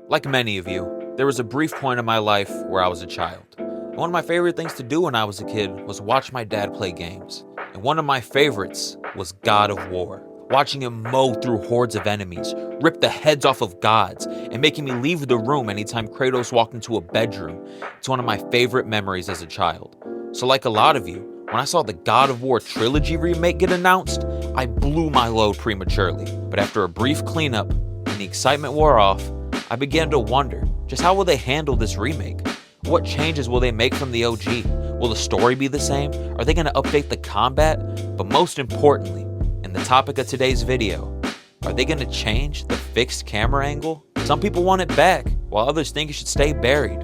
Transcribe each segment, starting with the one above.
Like many of you, there was a brief point in my life where I was a child. And one of my favorite things to do when I was a kid was watch my dad play games. And one of my favorites was God of War. Watching him mow through hordes of enemies, rip the heads off of gods, and making me leave the room anytime Kratos walked into a bedroom. It's one of my favorite memories as a child. So like a lot of you, when I saw the God of War trilogy remake get announced, I blew my load prematurely. But after a brief cleanup and the excitement wore off, I began to wonder, just how will they handle this remake? What changes will they make from the OG? Will the story be the same? Are they going to update the combat? But most importantly, and the topic of today's video, are they going to change the fixed camera angle? Some people want it back, while others think it should stay buried.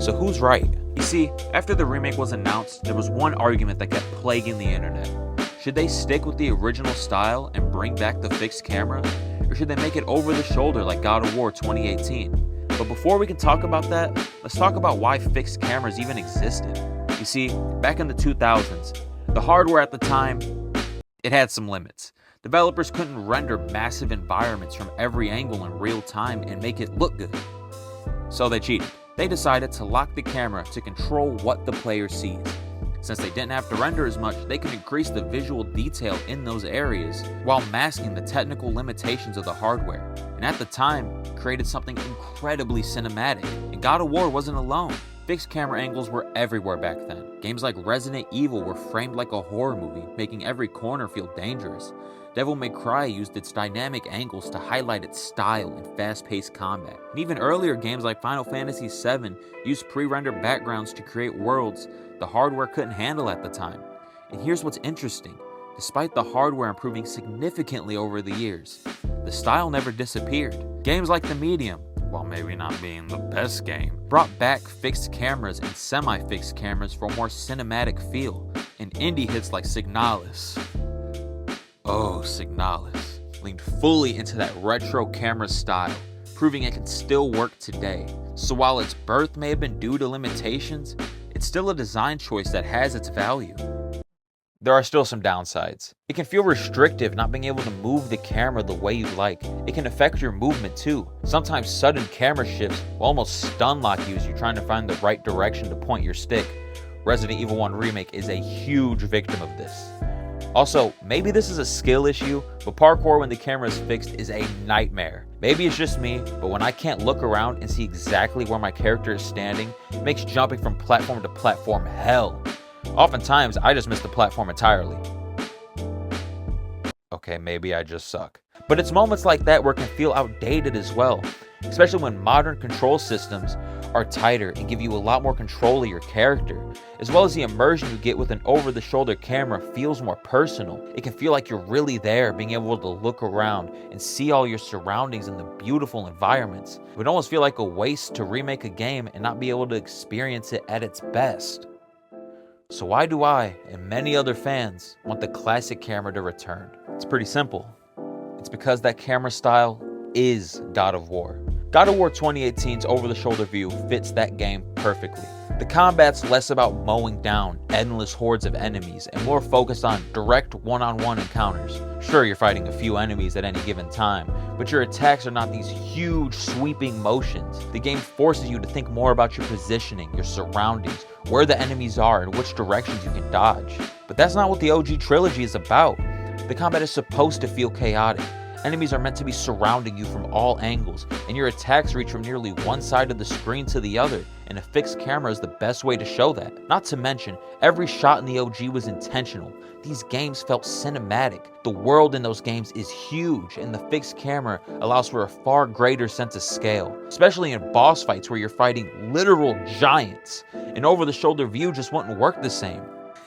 So who's right? You see, after the remake was announced, there was one argument that kept plaguing the internet. Should they stick with the original style and bring back the fixed camera? Or should they make it over the shoulder like God of War 2018? But before we can talk about that, let's talk about why fixed cameras even existed. You see, back in the 2000s, the hardware at the time, it had some limits. Developers couldn't render massive environments from every angle in real time and make it look good. So they cheated. They decided to lock the camera to control what the player sees. Since they didn't have to render as much, they could increase the visual detail in those areas while masking the technical limitations of the hardware. And at the time, created something incredibly cinematic. And God of War wasn't alone. Fixed camera angles were everywhere back then. Games like Resident Evil were framed like a horror movie, making every corner feel dangerous. Devil May Cry used its dynamic angles to highlight its style and fast-paced combat. And even earlier games like Final Fantasy VII used pre-rendered backgrounds to create worlds the hardware couldn't handle at the time. And here's what's interesting. Despite the hardware improving significantly over the years, the style never disappeared. Games like The Medium, while maybe not being the best game, brought back fixed cameras and semi-fixed cameras for a more cinematic feel. And indie hits like Signalis, Signalis leaned fully into that retro camera style, proving it can still work today. So while its birth may have been due to limitations, it's still a design choice that has its value. There are still some downsides. It can feel restrictive not being able to move the camera the way you like. It can affect your movement too. Sometimes sudden camera shifts will almost stun lock you as you're trying to find the right direction to point your stick. Resident Evil 1 Remake is a huge victim of this. Also, maybe this is a skill issue, but parkour when the camera is fixed is a nightmare. Maybe it's just me, but when I can't look around and see exactly where my character is standing, it makes jumping from platform to platform hell. Oftentimes, I just miss the platform entirely. Okay, maybe I just suck. But it's moments like that where it can feel outdated as well, especially when modern control systems are tighter and give you a lot more control of your character, as well as the immersion you get with an over-the-shoulder camera feels more personal. It can feel like you're really there, being able to look around and see all your surroundings and the beautiful environments. It would almost feel like a waste to remake a game and not be able to experience it at its best. So why do I, and many other fans, want the classic camera to return? It's pretty simple. It's because that camera style is God of War. God of War 2018's over-the-shoulder view fits that game perfectly. The combat's less about mowing down endless hordes of enemies and more focused on direct one-on-one encounters. Sure, you're fighting a few enemies at any given time, but your attacks are not these huge sweeping motions. The game forces you to think more about your positioning, your surroundings, where the enemies are, and which directions you can dodge. But that's not what the OG trilogy is about. The combat is supposed to feel chaotic. Enemies are meant to be surrounding you from all angles, and your attacks reach from nearly one side of the screen to the other, and a fixed camera is the best way to show that. Not to mention, every shot in the OG was intentional. These games felt cinematic. The world in those games is huge, and the fixed camera allows for a far greater sense of scale, especially in boss fights where you're fighting literal giants. An over-the-shoulder view just wouldn't work the same.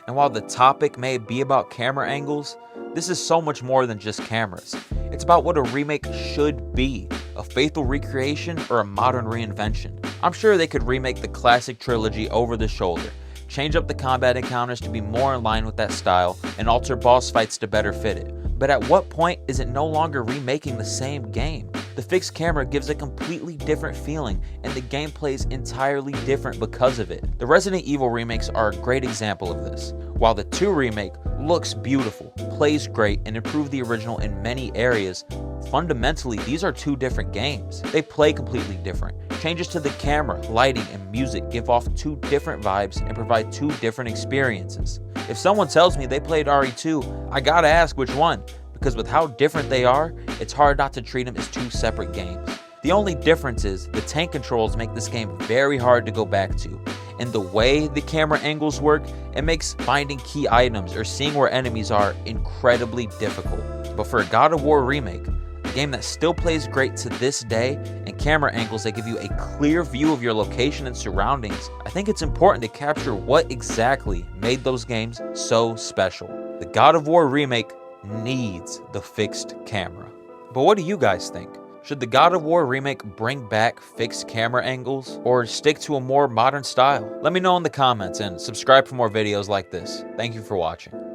And while the topic may be about camera angles, this is so much more than just cameras. It's about what a remake should be, a faithful recreation or a modern reinvention. I'm sure they could remake the classic trilogy over the shoulder, change up the combat encounters to be more in line with that style, and alter boss fights to better fit it. But at what point is it no longer remaking the same game? The fixed camera gives a completely different feeling, and the gameplay is entirely different because of it. The Resident Evil remakes are a great example of this. While the 2 remake looks beautiful, plays great, and improved the original in many areas, fundamentally, these are two different games. They play completely different. Changes to the camera, lighting, and music give off two different vibes and provide two different experiences. If someone tells me they played RE2, I gotta ask which one, because with how different they are, it's hard not to treat them as two separate games. The only difference is the tank controls make this game very hard to go back to, and the way the camera angles work, it makes finding key items or seeing where enemies are incredibly difficult. But for a God of War Remake, a game that still plays great to this day, and camera angles that give you a clear view of your location and surroundings, I think it's important to capture what exactly made those games so special. The God of War Remake needs the fixed camera. But what do you guys think? Should the God of War Remake bring back fixed camera angles or stick to a more modern style? Let me know in the comments and subscribe for more videos like this. Thank you for watching.